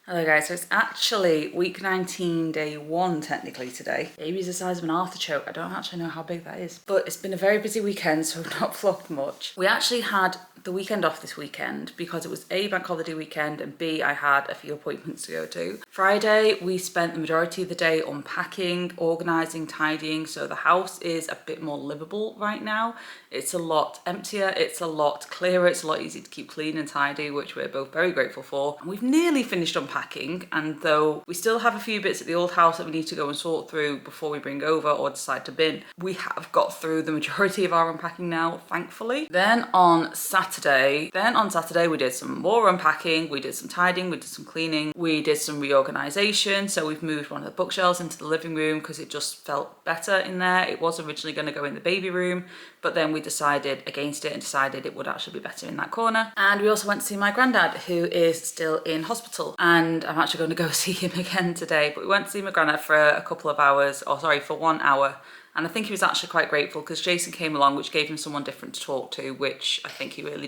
Hello guys, so it's actually week 19, day 1 technically today. Baby's the size of an artichoke. I don't actually know how big that is. But it's been a very busy weekend, so I've not vlogged much. We actually had the weekend off this weekend because it was A, bank holiday weekend, and B, I had a few appointments to go to. Friday, we spent the majority of the day unpacking, organising, tidying, so the house is a bit more livable right now. It's a lot emptier, it's a lot clearer, it's a lot easier to keep clean and tidy, which we're both very grateful for. And we've nearly finished unpacking, and though we still have a few bits at the old house that we need to go and sort through before we bring over or decide to bin, we have got through the majority of our unpacking now, thankfully. Then on Saturday we did some more unpacking, we did some tidying, we did some cleaning, we did some reorganisation. So we've moved one of the bookshelves into the living room because it just felt better in there. It was originally going to go in the baby room, but then we decided against it and decided it would actually be better in that corner. And we also went to see my granddad, who is still in hospital, and I'm actually going to go see him again today. But we went to see my granddad for a couple of hours, or sorry, for 1 hour. And I think he was actually quite grateful because Jason came along, which gave him someone different to talk to, which I think he really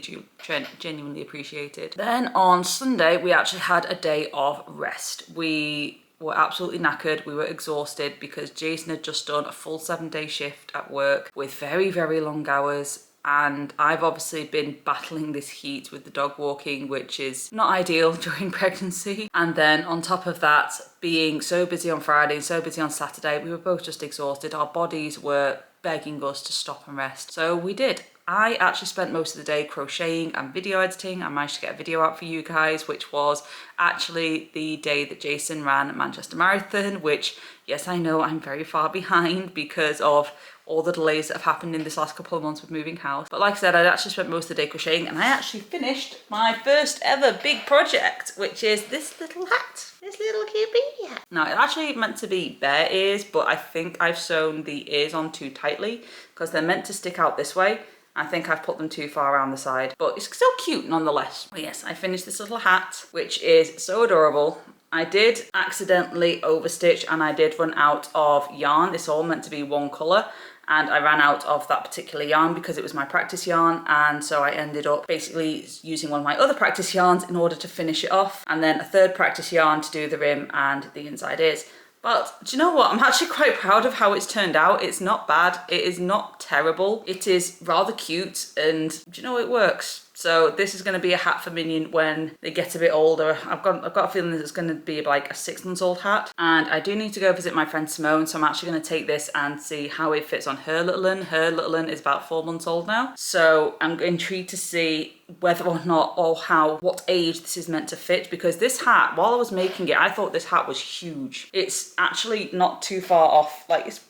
genuinely appreciated. Then on Sunday, we actually had a day of rest. We were absolutely knackered. We were exhausted because Jason had just done a full 7-day shift at work with very, very long hours. And I've obviously been battling this heat with the dog walking, which is not ideal during pregnancy. And then on top of that, being so busy on Friday and so busy on Saturday, we were both just exhausted. Our bodies were begging us to stop and rest. So we did. I actually spent most of the day crocheting and video editing. I managed to get a video out for you guys, which was actually the day that Jason ran Manchester Marathon, which, yes, I know I'm very far behind because of all the delays that have happened in this last couple of months with moving house. But like I said, I'd actually spent most of the day crocheting, and I actually finished my first ever big project, which is this little hat. This little cute baby hat. Now, it's actually meant to be bear ears, but I think I've sewn the ears on too tightly because they're meant to stick out this way. I think I've put them too far around the side, but it's still cute nonetheless. But yes, I finished this little hat, which is so adorable. I did accidentally overstitch and I did run out of yarn. It's all meant to be one colour, and I ran out of that particular yarn because it was my practice yarn, and so I ended up basically using one of my other practice yarns in order to finish it off, and then a third practice yarn to do the rim and the inside ears. But do you know what? I'm actually quite proud of how it's turned out. It's not bad. It is not terrible. It is rather cute, and do you know, it works. So this is going to be a hat for Minion when they get a bit older. I've got a feeling that it's going to be like a 6-month-old hat. And I do need to go visit my friend Simone, so I'm actually going to take this and see how it fits on her little one. Her little one is about 4 months old now. So I'm intrigued to see whether or not, or what age this is meant to fit, because this hat, while I was making it, I thought this hat was huge. It's actually not too far off, like it's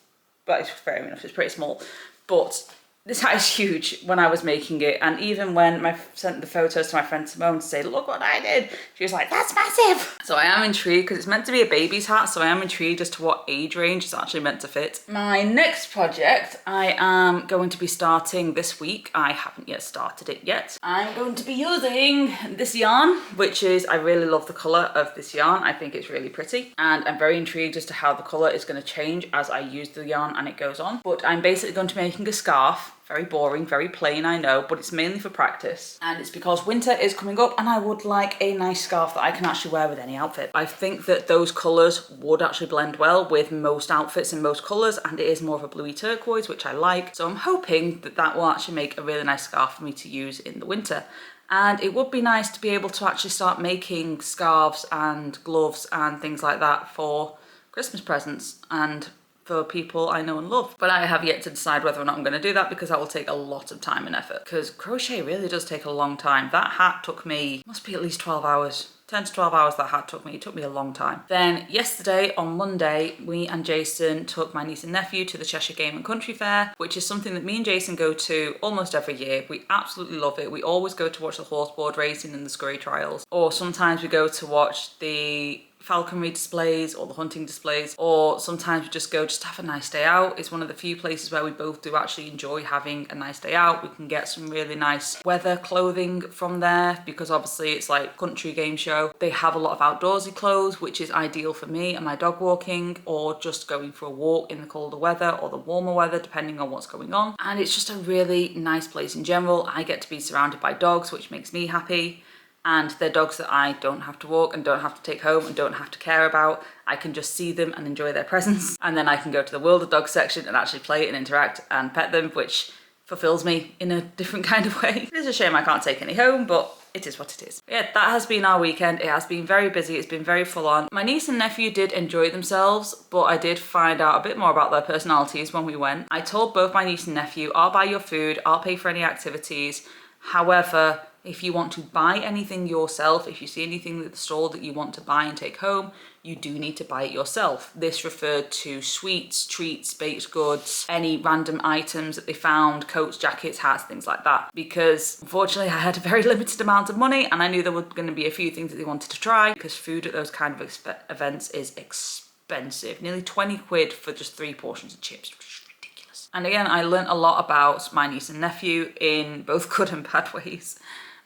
fair enough, it's pretty small, but this hat is huge when I was making it, and even when I sent the photos to my friend Simone to say, look what I did, she was like, that's massive. So I am intrigued because it's meant to be a baby's hat, so I am intrigued as to what age range it's actually meant to fit. My next project I am going to be starting this week. I haven't yet started it yet. I'm going to be using this yarn, which is, I really love the colour of this yarn. I think it's really pretty, and I'm very intrigued as to how the colour is going to change as I use the yarn and it goes on. But I'm basically going to be making a scarf. Very boring, very plain, I know, but it's mainly for practice. And it's because winter is coming up and I would like a nice scarf that I can actually wear with any outfit. I think that those colours would actually blend well with most outfits in most colours, and it is more of a bluey turquoise, which I like. So I'm hoping that that will actually make a really nice scarf for me to use in the winter. And it would be nice to be able to actually start making scarves and gloves and things like that for Christmas presents and for people I know and love. But I have yet to decide whether or not I'm going to do that, because that will take a lot of time and effort, because crochet really does take a long time. That hat took me, must be at least 12 hours. 10 to 12 hours that hat took me. It took me a long time. Then yesterday on Monday, we and Jason took my niece and nephew to the Cheshire Game and Country Fair, which is something that me and Jason go to almost every year. We absolutely love it. We always go to watch the horseboard racing and the scurry trials, or sometimes we go to watch the falconry displays or the hunting displays, or sometimes we just go just to have a nice day out. It's one of the few places where we both do actually enjoy having a nice day out. We can get some really nice weather clothing from there, because obviously it's like country game show. They have a lot of outdoorsy clothes, which is ideal for me and my dog walking, or just going for a walk in the colder weather or the warmer weather, depending on what's going on. And it's just a really nice place in general. I get to be surrounded by dogs, which makes me happy. and they're dogs that I don't have to walk and don't have to take home and don't have to care about. I can just see them and enjoy their presence, and then I can go to the World of Dogs section and actually play and interact and pet them, which fulfills me in a different kind of way. It is a shame I can't take any home, but it is what it is. Yeah, that has been our weekend. It has been very busy. It's been very full on. My niece and nephew did enjoy themselves, but I did find out a bit more about their personalities when we went. I told both my niece and nephew, I'll buy your food, I'll pay for any activities. However, if you want to buy anything yourself, if you see anything at the store that you want to buy and take home, you do need to buy it yourself. This referred to sweets, treats, baked goods, any random items that they found, coats, jackets, hats, things like that. Because unfortunately I had a very limited amount of money and I knew there were going to be a few things that they wanted to try, because food at those kind of events is expensive. Nearly 20 quid for just 3 portions of chips, which is ridiculous. And again, I learnt a lot about my niece and nephew in both good and bad ways.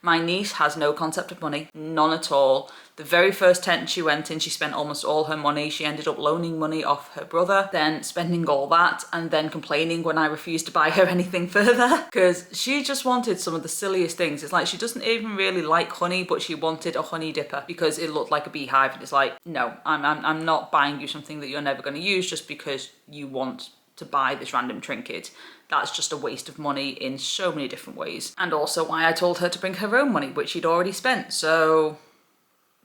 My niece has no concept of money, none at all. The very first tent she went in, she spent almost all her money. She ended up loaning money off her brother, then spending all that, and then complaining when I refused to buy her anything further, because she just wanted some of the silliest things. It's like she doesn't even really like honey, but she wanted a honey dipper because it looked like a beehive. And it's like, no, I'm not buying you something that you're never going to use just because you want to buy this random trinket. That's just a waste of money in so many different ways. And also why I told her to bring her own money, which she'd already spent. So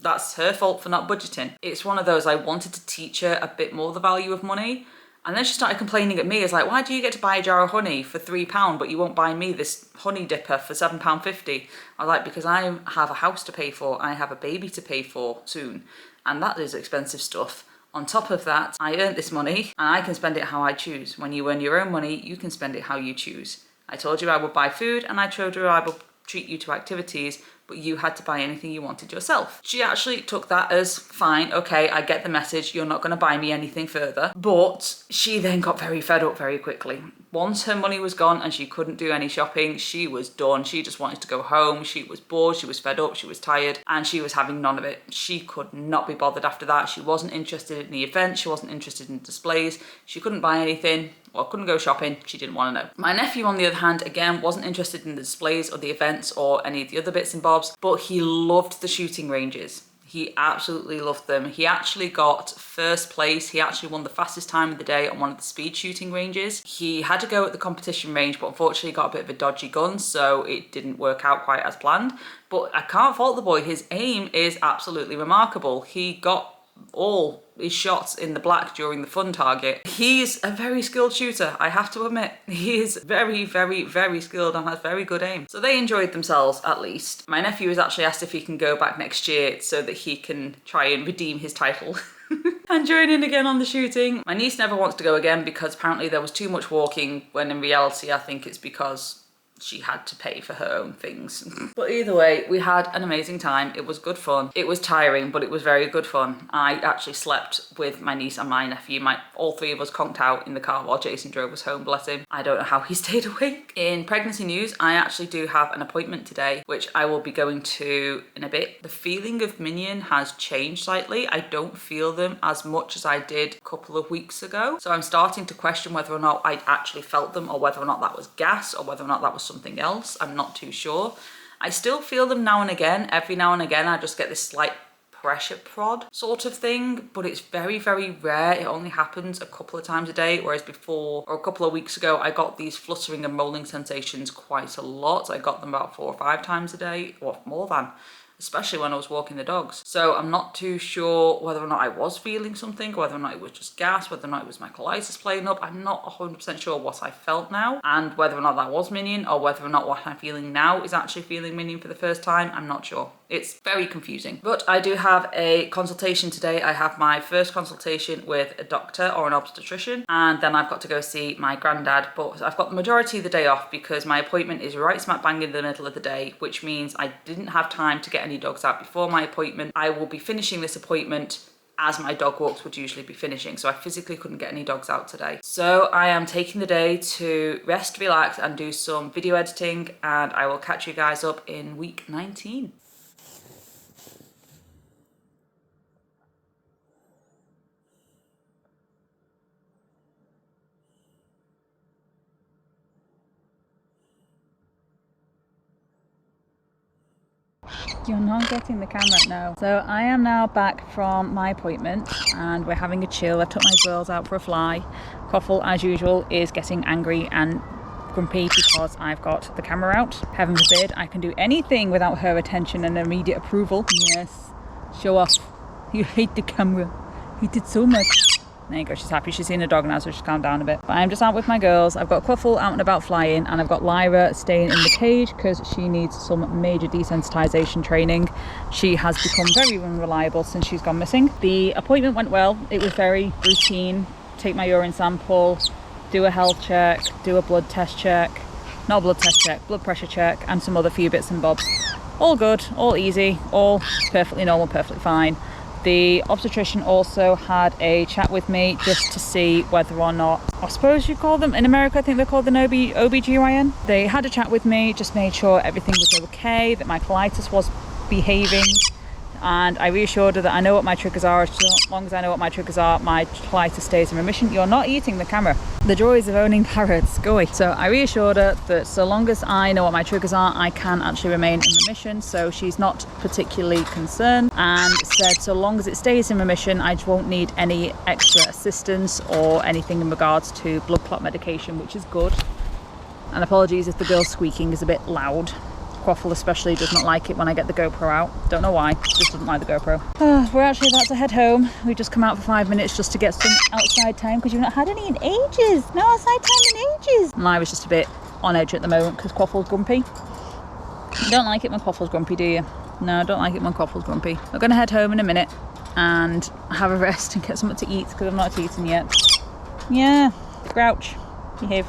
that's her fault for not budgeting. It's one of those, I wanted to teach her a bit more the value of money. And then she started complaining at me. It's like, why do you get to buy a jar of honey for £3, but you won't buy me this honey dipper for £7.50? I was like, because I have a house to pay for. I have a baby to pay for soon. And that is expensive stuff. On top of that, I earned this money and I can spend it how I choose. When you earn your own money, you can spend it how you choose. I told you I would buy food and I told you I would treat you to activities, but you had to buy anything you wanted yourself. She actually took that as fine, okay, I get the message, you're not going to buy me anything further. But she then got very fed up very quickly. Once her money was gone and she couldn't do any shopping, she was done. She just wanted to go home. She was bored, she was fed up, she was tired, and she was having none of it. She could not be bothered after that. She wasn't interested in the event, she wasn't interested in displays, she couldn't buy anything, or couldn't go shopping, she didn't want to know. My nephew, on the other hand, again, wasn't interested in the displays or the events or any of the other bits and bobs, but he loved the shooting ranges. He absolutely loved them. He actually got first place. He actually won the fastest time of the day on one of the speed shooting ranges. He had to go at the competition range, but unfortunately got a bit of a dodgy gun, so it didn't work out quite as planned. But I can't fault the boy. His aim is absolutely remarkable. He got all his shots in the black during the fun target. He's a very skilled shooter, I have to admit. He is very, very, very skilled and has very good aim. So they enjoyed themselves, at least. My nephew has actually asked if he can go back next year so that he can try and redeem his title and join in again on the shooting. My niece never wants to go again because apparently there was too much walking, when in reality I think it's because she had to pay for her own things. But either way, we had an amazing time. It was good fun. It was tiring, but it was very good fun. I actually slept with my niece and my nephew. All three of us conked out in the car while Jason drove us home, bless him. I don't know how he stayed awake. In pregnancy news, I actually do have an appointment today, which I will be going to in a bit. The feeling of Minion has changed slightly. I don't feel them as much as I did a couple of weeks ago. So I'm starting to question whether or not I actually felt them, or whether or not that was gas, or whether or not that was something else. I'm not too sure. I still feel them now and again. Every now and again I just get this slight pressure prod sort of thing, but it's very, very rare. It only happens a couple of times a day, whereas before, or a couple of weeks ago, I got these fluttering and rolling sensations quite a lot. I got them about 4 or 5 times a day, or more than, especially when I was walking the dogs. So I'm not too sure whether or not I was feeling something, whether or not it was just gas, whether or not it was my colitis playing up. I'm not 100% sure what I felt now, and whether or not that was Minion, or whether or not what I'm feeling now is actually feeling Minion for the first time. I'm not sure. It's very confusing. But I do have a consultation today. I have my first consultation with a doctor or an obstetrician, and then I've got to go see my granddad. But I've got the majority of the day off because my appointment is right smack bang in the middle of the day, which means I didn't have time to get any dogs out before my appointment. I will be finishing this appointment as my dog walks would usually be finishing, so I physically couldn't get any dogs out today. So I am taking the day to rest, relax, and do some video editing, and I will catch you guys up in week 19. You're not getting the camera, no. So I am now back from my appointment and we're having a chill. I took my girls out for a fly. Quaffle, as usual, is getting angry and grumpy because I've got the camera out. Heaven forbid I can do anything without her attention and immediate approval. Yes, show off. You hate the camera. Hate it so much. There you go, she's happy. She's seen a dog now, so she's calmed down a bit. But I'm just out with my girls. I've got Quaffle out and about flying, and I've got Lyra staying in the cage because she needs some major desensitization training. She has become very unreliable since she's gone missing. The appointment went well. It was very routine. Take my urine sample, do a health check, do a blood test check. Not a blood test check, blood pressure check, and some other few bits and bobs. All good, all easy, all perfectly normal, perfectly fine. The obstetrician also had a chat with me just to see whether or not, I suppose you call them, in America I think they're called an OBGYN. They had a chat with me, just made sure everything was okay, that my colitis was behaving, and I reassured her that I know what my triggers are. As long as I know what my triggers are, my colitis stays in remission. You're not eating the camera. The joys of owning parrots, go away. So I reassured her that so long as I know what my triggers are, I can actually remain in remission. So she's not particularly concerned, and said so long as it stays in remission, I won't need any extra assistance or anything in regards to blood clot medication, which is good. And apologies if the girl squeaking is a bit loud. Quaffle especially does not like it when I get the GoPro out. Don't know why, just doesn't like the GoPro. We're actually about to head home. We've just come out for 5 minutes just to get some outside time because you've not had any in ages. No outside time in ages. And I was just a bit on edge at the moment because Quaffle's grumpy. You don't like it when Quaffle's grumpy, do you? No, I don't like it when Quaffle's grumpy. We're going to head home in a minute and have a rest and get something to eat because I've not eaten yet. Yeah, Grouch, behave.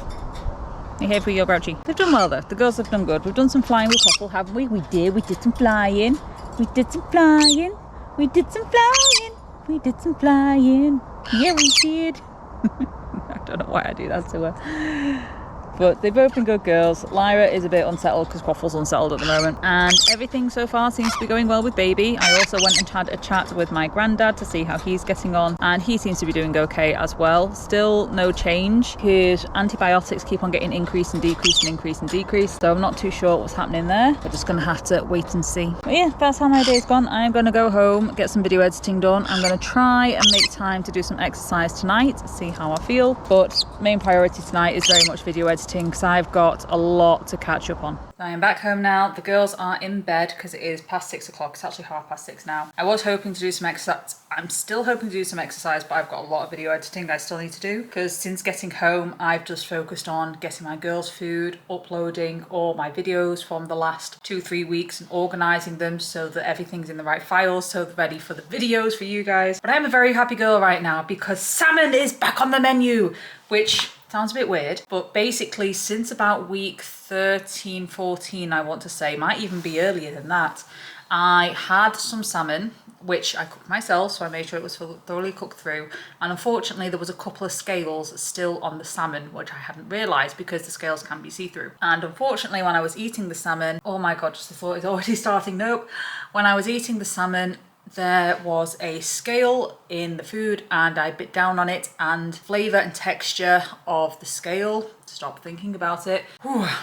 Behave for your grouchy. They've done well though. The girls have done good. We've done some flying with Quaffle, haven't we? We did. We did some flying. We did some flying. We did some flying. We did some flying. Yeah, we did. I don't know why I do that to her. But they've both been good girls. Lyra is a bit unsettled because Quaffle's unsettled at the moment. And everything so far seems to be going well with baby. I also went and had a chat with my granddad to see how he's getting on. And he seems to be doing okay as well. Still no change. His antibiotics keep on getting increased and decreased and increased and decreased. So I'm not too sure what's happening there. We're just going to have to wait and see. But yeah, that's how my day's gone. I'm going to go home, get some video editing done. I'm going to try and make time to do some exercise tonight, see how I feel. But main priority tonight is very much video editing because I've got a lot to catch up on. I am back home now. The girls are in bed because it is past 6 o'clock. It's actually 6:30 now. I was hoping to do some exercise. I'm still hoping to do some exercise, but I've got a lot of video editing I still need to do because since getting home, I've just focused on getting my girls food, uploading all my videos from the last 2-3 weeks and organising them so that everything's in the right files, so they're ready for the videos for you guys. But I'm a very happy girl right now because salmon is back on the menu, which sounds a bit weird, but basically since about week 13, 14, I want to say, might even be earlier than that, I had some salmon, which I cooked myself, so I made sure it was thoroughly cooked through. And unfortunately, there was a couple of scales still on the salmon, which I hadn't realised because the scales can be see-through. And unfortunately, when I was eating the salmon, oh my God, just the thought is already starting. Nope. When I was eating the salmon, there was a scale in the food and I bit down on it, and flavour and texture of the scale, stop thinking about it,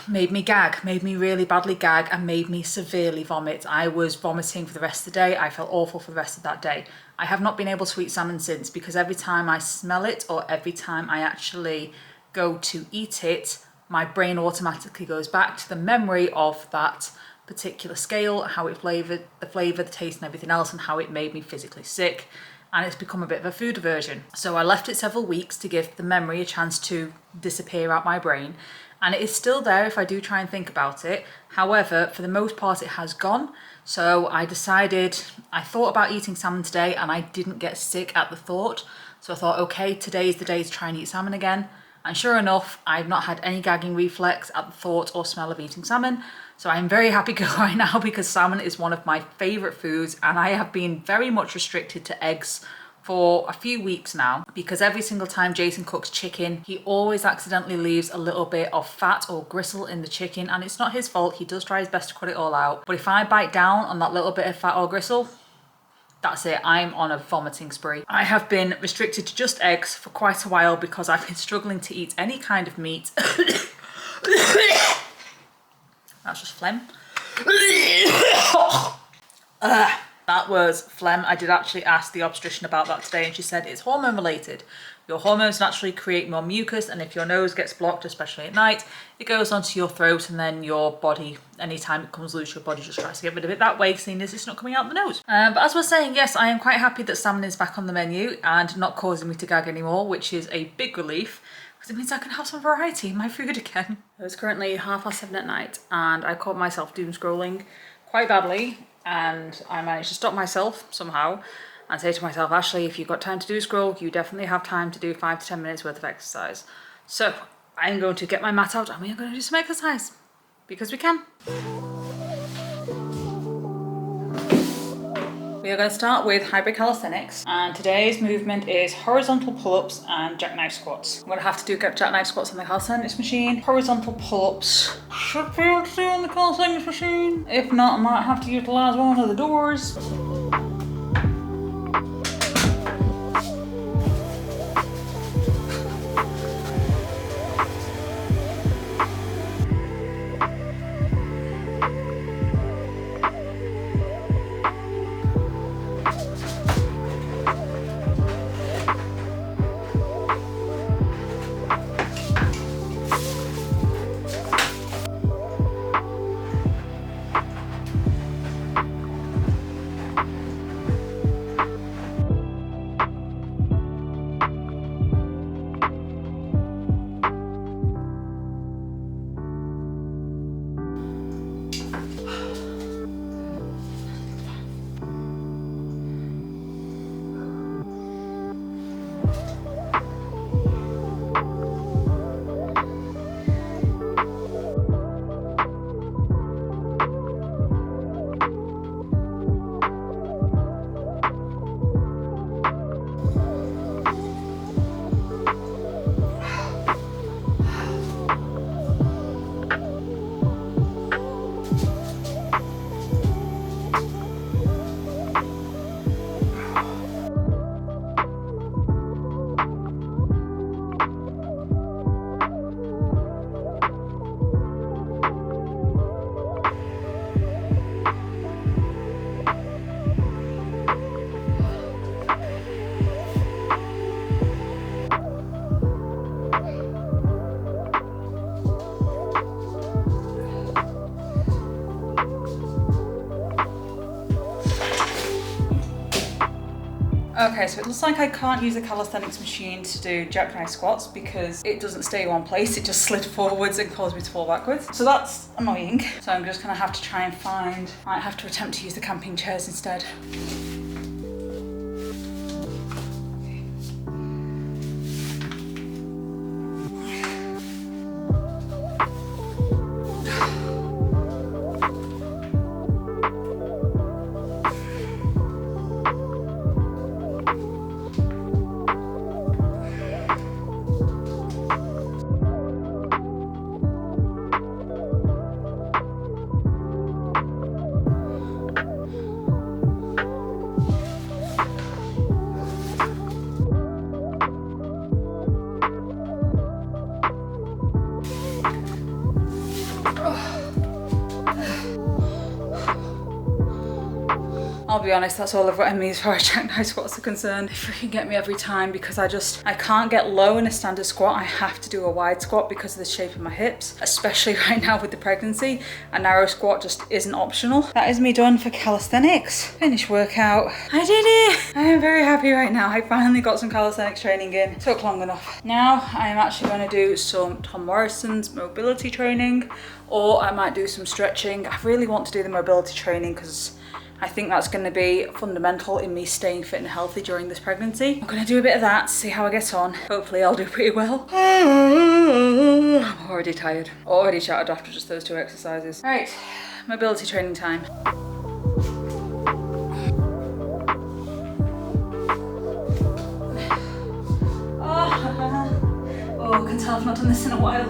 made me gag, made me really badly gag and made me severely vomit. I was vomiting for the rest of the day. I felt awful for the rest of that day. I have not been able to eat salmon since because every time I smell it or every time I actually go to eat it, my brain automatically goes back to the memory of that particular scale, how it flavoured, the flavour, the taste and everything else, and how it made me physically sick. And it's become a bit of a food aversion. So I left it several weeks to give the memory a chance to disappear out my brain. And it is still there if I do try and think about it. However, for the most part, it has gone. So I decided, I thought about eating salmon today and I didn't get sick at the thought. So I thought, okay, today is the day to try and eat salmon again. And sure enough, I've not had any gagging reflex at the thought or smell of eating salmon. So I'm very happy girl right now because salmon is one of my favourite foods, and I have been very much restricted to eggs for a few weeks now because every single time Jason cooks chicken, he always accidentally leaves a little bit of fat or gristle in the chicken, and it's not his fault. He does try his best to cut it all out. But if I bite down on that little bit of fat or gristle, that's it, I'm on a vomiting spree. I have been restricted to just eggs for quite a while because I've been struggling to eat any kind of meat. That's just phlegm. That was phlegm. I did actually ask the obstetrician about that today and she said it's hormone related. Your hormones naturally create more mucus, and if your nose gets blocked, especially at night, it goes onto your throat, and then your body, anytime it comes loose, your body just tries to get rid of it that way, seeing as it's not coming out the nose. But as we're saying, yes, I am quite happy that salmon is back on the menu and not causing me to gag anymore, which is a big relief, because it means I can have some variety in my food again. It's currently 7:30 at night, and I caught myself doom scrolling quite badly, and I managed to stop myself somehow and say to myself, Ashley, if you've got time to do scroll, you definitely have time to do 5 to 10 minutes worth of exercise. So I'm going to get my mat out and we are going to do some exercise because we can. We are going to start with hybrid calisthenics, and today's movement is horizontal pull-ups and jackknife squats. I'm going to have to do jackknife squats on the calisthenics machine. Horizontal pull-ups should be able to do on the calisthenics machine. If not, I might have to utilise one of the doors. Okay, so it looks like I can't use the calisthenics machine to do jackknife squats because it doesn't stay in one place, it just slid forwards and caused me to fall backwards. So that's annoying. So I'm just gonna have to try and might have to attempt to use the camping chairs instead. I'll be honest, that's all I've got in me as far as jackknife squats are concerned. They freaking get me every time because I can't get low in a standard squat. I have to do a wide squat because of the shape of my hips, especially right now with the pregnancy. A narrow squat just isn't optional. That is me done for calisthenics. Finish workout. I did it! I am very happy right now. I finally got some calisthenics training in. It took long enough. Now I am actually going to do some Tom Morrison's mobility training, or I might do some stretching. I really want to do the mobility training because I think that's going to be fundamental in me staying fit and healthy during this pregnancy. I'm going to do a bit of that, see how I get on. Hopefully I'll do pretty well. I'm already tired. Already shattered after just those 2 exercises. Right, mobility training time. Oh, I can tell I've not done this in a while.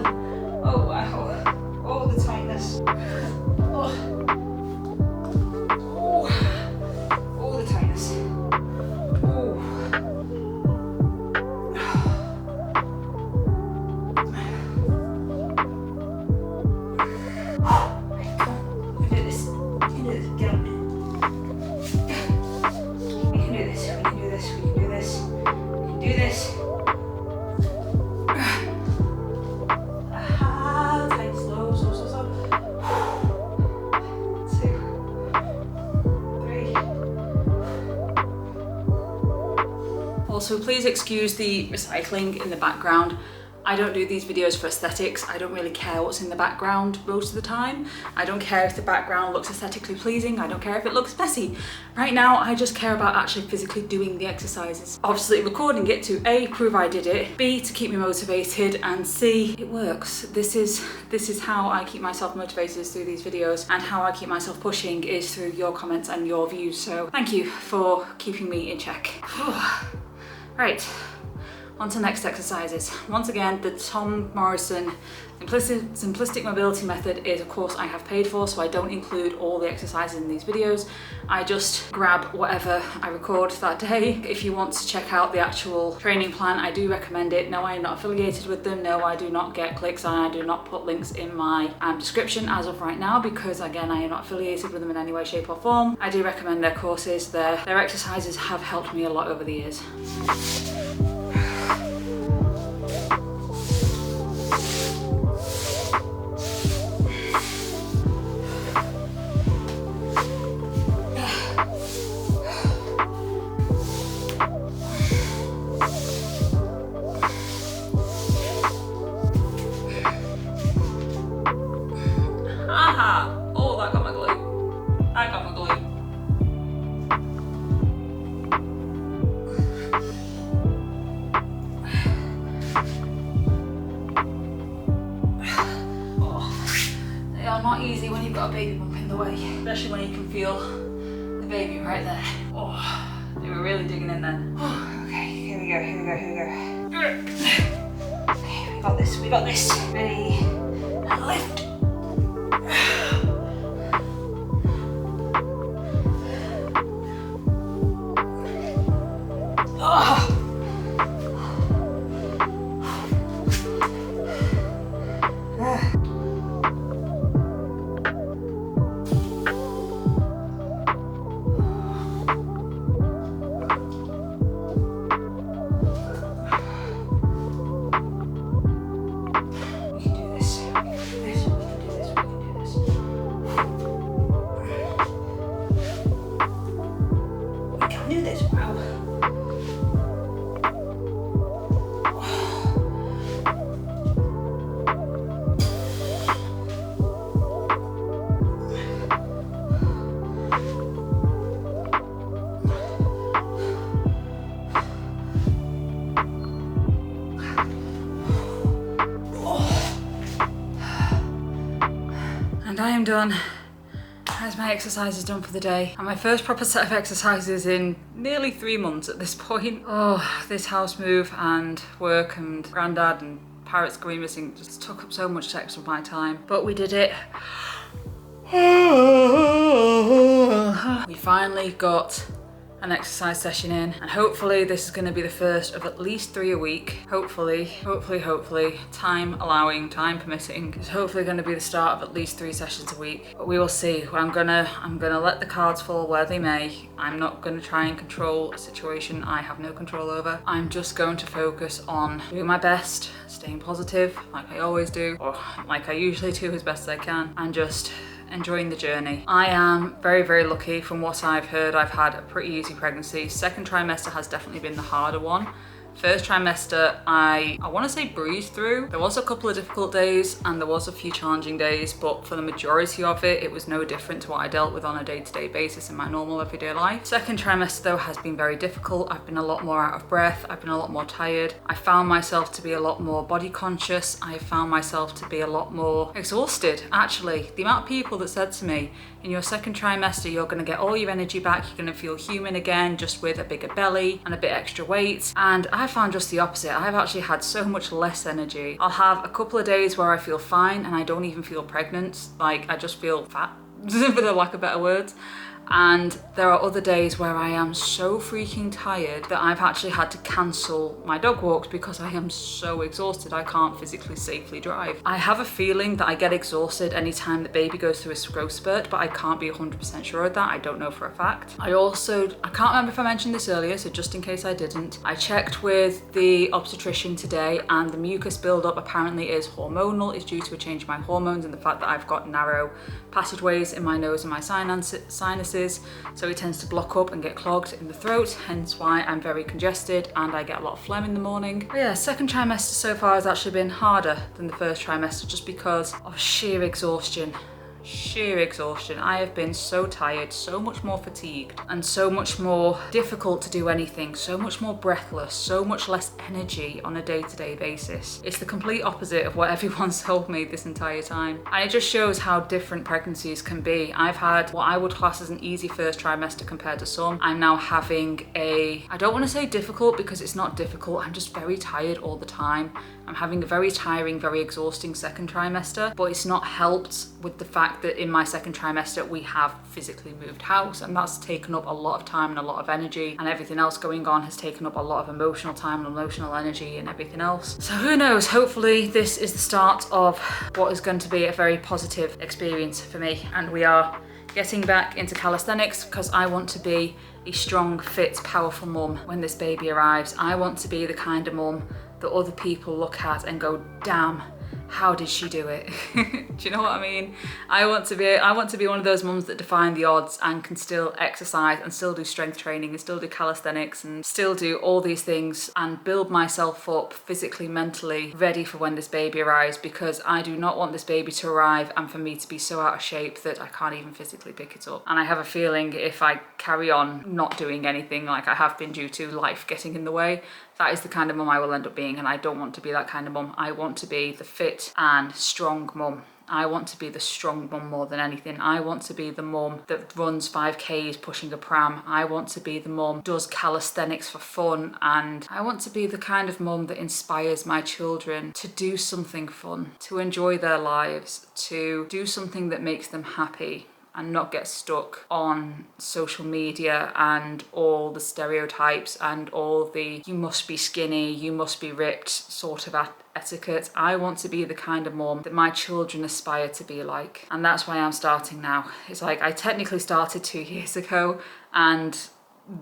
Oh wow. Oh, the tightness. Oh. Also, please excuse the recycling in the background. I don't do these videos for aesthetics. I don't really care what's in the background most of the time. I don't care if the background looks aesthetically pleasing. I don't care if it looks messy. Right now, I just care about actually physically doing the exercises. Obviously, recording it to A, prove I did it, B, to keep me motivated, and C, it works. This is how I keep myself motivated through these videos, and how I keep myself pushing is through your comments and your views. So thank you for keeping me in check. Right. On to next exercises. Once again, the Tom Morrison simplistic mobility method is a course I have paid for, so I don't include all the exercises in these videos. I just grab whatever I record that day. If you want to check out the actual training plan, I do recommend it. No, I am not affiliated with them. No, I do not get clicks, and I do not put links in my description as of right now, because again, I am not affiliated with them in any way, shape or form. I do recommend their courses. Their exercises have helped me a lot over the years. Not easy when you've got a baby bump in the way, especially when you can feel the baby right there. Oh, they were really digging in there. Oh, okay, here we go. Okay, we got this. Ready, and lift. Oh. And I am done. As my exercise is done for the day, and my first proper set of exercises in nearly 3 months at this point. Oh, this house move and work and granddad and parrots going missing just took up so much extra of my time, but we did it. We finally got an exercise session in, and hopefully this is going to be the first of at least 3 a week. Hopefully, time allowing, time permitting, it's hopefully going to be the start of at least 3 sessions a week. But we will see. I'm gonna let the cards fall where they may. I'm not going to try and control a situation I have no control over. I'm just going to focus on doing my best, staying positive like I always do, or like I usually do, as best as I can, and just enjoying the journey. I am very, very lucky. From what I've heard, I've had a pretty easy pregnancy. Second trimester has definitely been the harder one. First trimester, I want to say breezed through. There was a couple of difficult days and there was a few challenging days, but for the majority of it, it was no different to what I dealt with on a day-to-day basis in my normal everyday life. Second trimester though has been very difficult. I've been a lot more out of breath. I've been a lot more tired. I found myself to be a lot more body conscious. I found myself to be a lot more exhausted, actually. The amount of people that said to me, in your second trimester, you're going to get all your energy back. You're going to feel human again, just with a bigger belly and a bit extra weight. And I found just the opposite. I've actually had so much less energy. I'll have a couple of days where I feel fine and I don't even feel pregnant. Like, I just feel fat, for the lack of better words. And there are other days where I am so freaking tired that I've actually had to cancel my dog walks because I am so exhausted I can't physically safely drive. I have a feeling that I get exhausted anytime the baby goes through a growth spurt, but I can't be 100% sure of that. I don't know for a fact. I can't remember if I mentioned this earlier, so just in case I didn't, I checked with the obstetrician today and the mucus buildup apparently is hormonal. It's due to a change in my hormones and the fact that I've got narrow passageways in my nose and my sinuses. sinuses, so it tends to block up and get clogged in the throat, hence why I'm very congested and I get a lot of phlegm in the morning. But yeah, second trimester so far has actually been harder than the first trimester just because of sheer exhaustion. Sheer exhaustion. I have been so tired, so much more fatigued, and so much more difficult to do anything, so much more breathless, so much less energy on a day-to-day basis. It's the complete opposite of what everyone's told me this entire time. And it just shows how different pregnancies can be. I've had what I would class as an easy first trimester compared to some. I'm now having I don't want to say difficult because it's not difficult, I'm just very tired all the time. I'm having a very tiring, very exhausting second trimester, but it's not helped with the fact that in my second trimester we have physically moved house, and that's taken up a lot of time and a lot of energy, and everything else going on has taken up a lot of emotional time and emotional energy and everything else. So who knows, hopefully this is the start of what is going to be a very positive experience for me, and we are getting back into calisthenics because I want to be a strong, fit, powerful mum when this baby arrives. I want to be the kind of mum that other people look at and go, damn, how did she do it? Do you know what I mean? I want to be one of those mums that define the odds and can still exercise and still do strength training and still do calisthenics and still do all these things and build myself up physically, mentally, ready for when this baby arrives, because I do not want this baby to arrive and for me to be so out of shape that I can't even physically pick it up. And I have a feeling if I carry on not doing anything like I have been due to life getting in the way, that is the kind of mum I will end up being, and I don't want to be that kind of mum. I want to be the fit and strong mum. I want to be the strong mum more than anything. I want to be the mum that runs 5Ks pushing a pram. I want to be the mum does calisthenics for fun, and I want to be the kind of mum that inspires my children to do something fun, to enjoy their lives, to do something that makes them happy, and not get stuck on social media and all the stereotypes and all the you must be skinny, you must be ripped sort of etiquette. I want to be the kind of mum that my children aspire to be like. And that's why I'm starting now. It's like I technically started 2 years ago and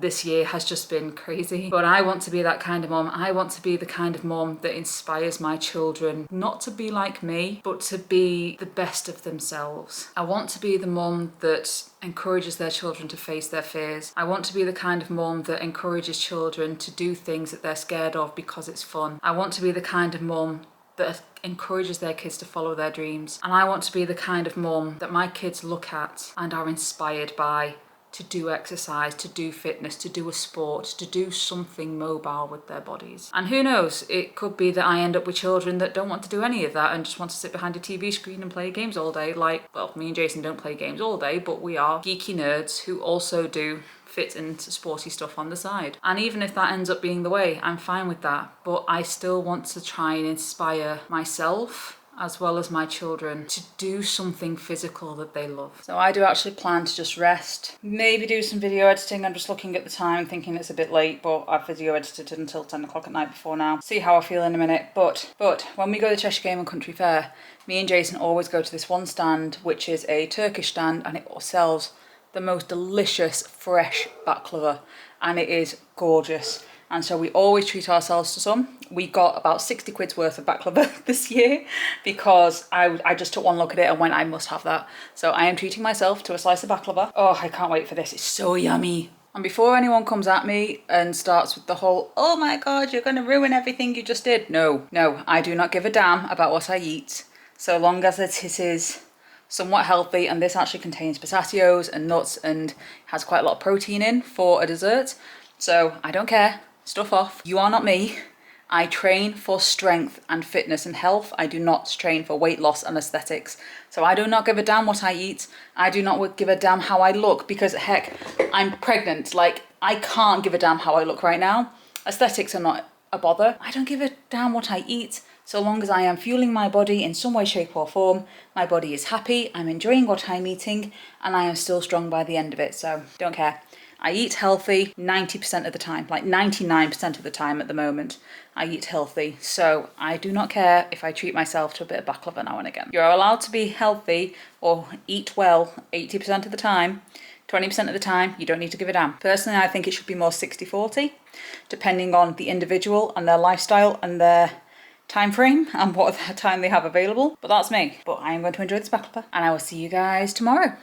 this year has just been crazy, but I want to be that kind of mom. I want to be the kind of mom that inspires my children not to be like me, but to be the best of themselves. I want to be the mom that encourages their children to face their fears. I want to be the kind of mom that encourages children to do things that they're scared of because it's fun. I want to be the kind of mom that encourages their kids to follow their dreams. And I want to be the kind of mom that my kids look at and are inspired by, to do exercise, to do fitness, to do a sport, to do something mobile with their bodies. And who knows, it could be that I end up with children that don't want to do any of that and just want to sit behind a TV screen and play games all day. Like, well, me and Jason don't play games all day, but we are geeky nerds who also do fit and sporty stuff on the side. And even if that ends up being the way, I'm fine with that. But I still want to try and inspire myself as well as my children to do something physical that they love. So I do actually plan to just rest, maybe do some video editing. I'm just looking at the time thinking it's a bit late, but I've video edited until 10 o'clock at night before now. See how I feel in a minute. But when we go to the Cheshire Game and Country Fair, me and Jason always go to this one stand, which is a Turkish stand, and it sells the most delicious fresh baklava, and it is gorgeous. And so we always treat ourselves to some. We got about 60 quid's worth of baklava this year because I just took one look at it and went, I must have that. So I am treating myself to a slice of baklava. Oh, I can't wait for this. It's so yummy. And before anyone comes at me and starts with the whole, oh my God, you're going to ruin everything you just did. No, I do not give a damn about what I eat, so long as it is somewhat healthy. And this actually contains pistachios and nuts and has quite a lot of protein in for a dessert. So I don't care. Stuff off. You are not me. I train for strength and fitness and health. I do not train for weight loss and aesthetics. So I do not give a damn what I eat. I do not give a damn how I look, because heck, I'm pregnant. Like, I can't give a damn how I look right now. Aesthetics are not a bother. I don't give a damn what I eat. So long as I am fueling my body in some way, shape or form, my body is happy, I'm enjoying what I'm eating, and I am still strong by the end of it. So don't care. I eat healthy 90% of the time, like 99% of the time at the moment. I eat healthy, so I do not care if I treat myself to a bit of baklava now and again. You're allowed to be healthy or eat well 80% of the time. 20% of the time, you don't need to give a damn. Personally, I think it should be more 60-40, depending on the individual and their lifestyle and their time frame and what time they have available. But that's me. But I am going to enjoy this baklava, and I will see you guys tomorrow.